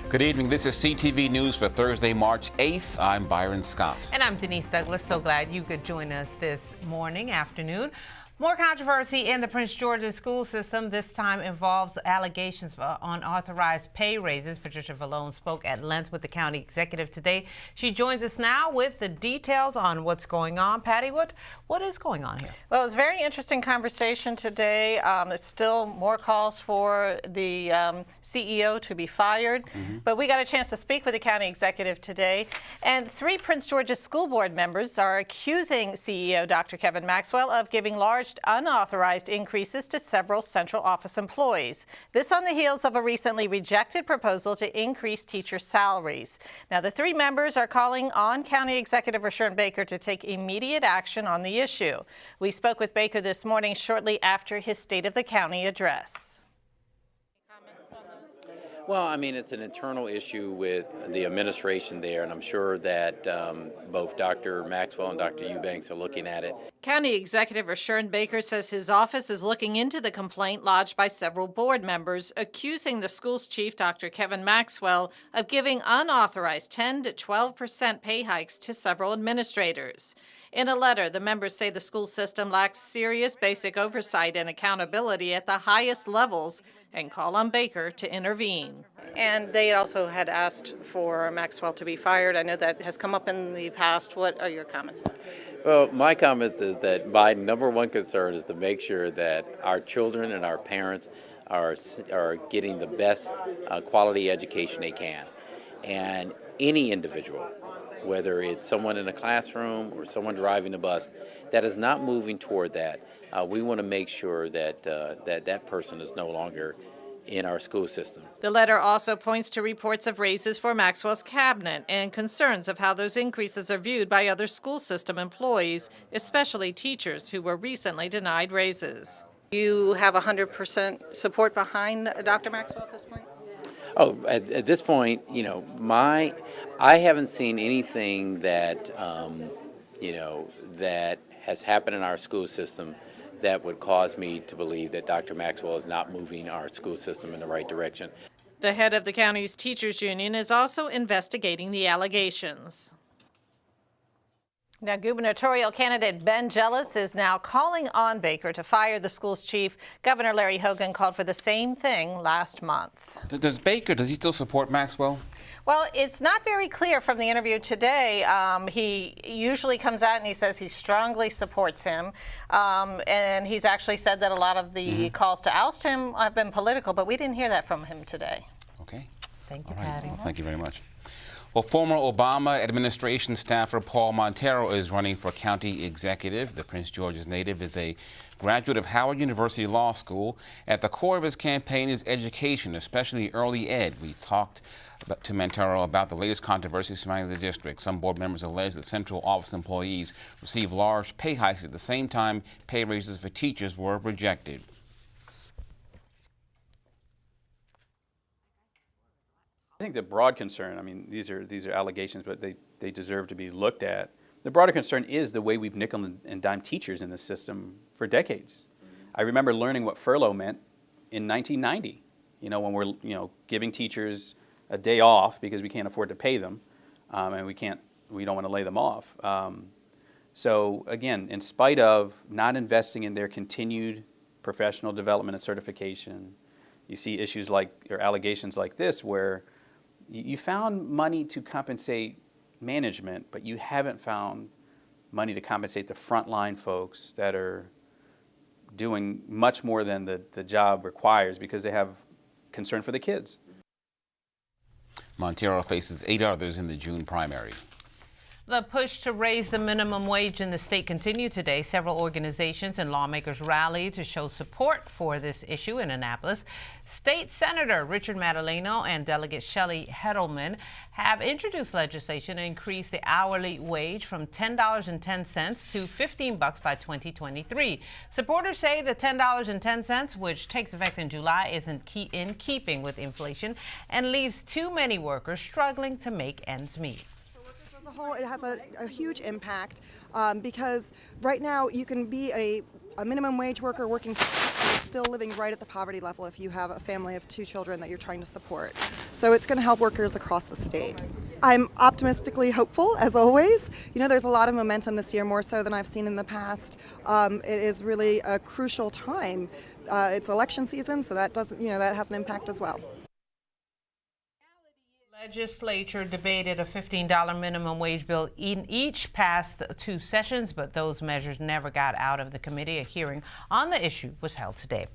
Good evening. This is CTV News for Thursday, March 8th. I'm Byron Scott. And I'm Denise Douglas. So glad you could join us this afternoon. More controversy in the Prince George's school system. This time involves allegations for unauthorized pay raises. Patricia Vallone spoke at length with the county executive today. She joins us now with the details on what's going on. Patty, what is going on here? Well, it was a very interesting conversation today. There's still more calls for the CEO to be fired. But we got a chance to speak with the county executive today. And 3 Prince George's school board members are accusing CEO Dr. Kevin Maxwell of giving large unauthorized increases to several central office employees. This on the heels of a recently rejected proposal to increase teacher salaries. Now, the 3 members are calling on County Executive Rushern Baker to take immediate action on the issue. We spoke with Baker this morning shortly after his State of the County address. Well, I mean, it's an internal issue with the administration there, and I'm sure that both Dr. Maxwell and Dr. Eubanks are looking at it. County Executive Rushern Baker says his office is looking into the complaint lodged by several board members accusing the school's chief, Dr. Kevin Maxwell, of giving unauthorized 10 to 12% pay hikes to several administrators. In a letter, the members say the school system lacks serious basic oversight and accountability at the highest levels and call on Baker to intervene. And they also had asked for Maxwell to be fired. I know that has come up in the past. What are your comments? Well, my comments is that my number one concern is to make sure that our children and our parents are getting the best quality education they can. And any individual, whether it's someone in a classroom or someone driving a bus, that is not moving toward that. We want to make sure that that person is no longer in our school system. The letter also points to reports of raises for Maxwell's cabinet and concerns of how those increases are viewed by other school system employees, especially teachers who were recently denied raises. You have 100% support behind Dr. Maxwell at this point? Oh, at this point, you know, I haven't seen anything that, that has happened in our school system that would cause me to believe that Dr. Maxwell is not moving our school system in the right direction. The head of the county's teachers union is also investigating the allegations. Now, gubernatorial candidate Ben Jealous is now calling on Baker to fire the school's chief. Governor Larry Hogan called for the same thing last month. Does he still support Maxwell? Well, it's not very clear from the interview today. He usually comes out and he says he strongly supports him. And he's actually said that a lot of the calls to oust him have been political, but we didn't hear that from him today. Okay. Thank you, All right. Patty. Well, thank you very much. Well, former Obama administration staffer Paul Montero is running for county executive. The Prince George's native is a graduate of Howard University Law School. At the core of his campaign is education, especially early ed. We talked to Montero about the latest controversy surrounding the district. Some board members allege that central office employees received large pay hikes at the same time pay raises for teachers were rejected. I think the broad concern, I mean, these are allegations, but they deserve to be looked at. The broader concern is the way we've nickel and dime teachers in this system for decades. I remember learning what furlough meant in 1990, when we're, giving teachers a day off because we can't afford to pay them, and we don't want to lay them off. So again, in spite of not investing in their continued professional development and certification, you see issues or allegations like this where you found money to compensate management, but you haven't found money to compensate the frontline folks that are doing much more than the job requires because they have concern for the kids. Montero faces 8 others in the June primary. The push to raise the minimum wage in the state continued today. Several organizations and lawmakers rallied to show support for this issue in Annapolis. State Senator Richard Madaleno and Delegate Shelley Heddleman have introduced legislation to increase the hourly wage from $10.10 to $15 by 2023. Supporters say the $10.10, which takes effect in July, isn't in keeping with inflation and leaves too many workers struggling to make ends meet. Whole, it has a huge impact because right now you can be a minimum wage worker working 6 still living right at the poverty level if you have a family of 2 children that you're trying to support. So it's going to help workers across the state. I'm optimistically hopeful, as always. You know, there's a lot of momentum this year, more so than I've seen in the past. It is really a crucial time. It's election season, so that doesn't, that has an impact as well. Legislature debated a $15 minimum wage bill in each past 2 sessions, but those measures never got out of the committee. A hearing on the issue was held today.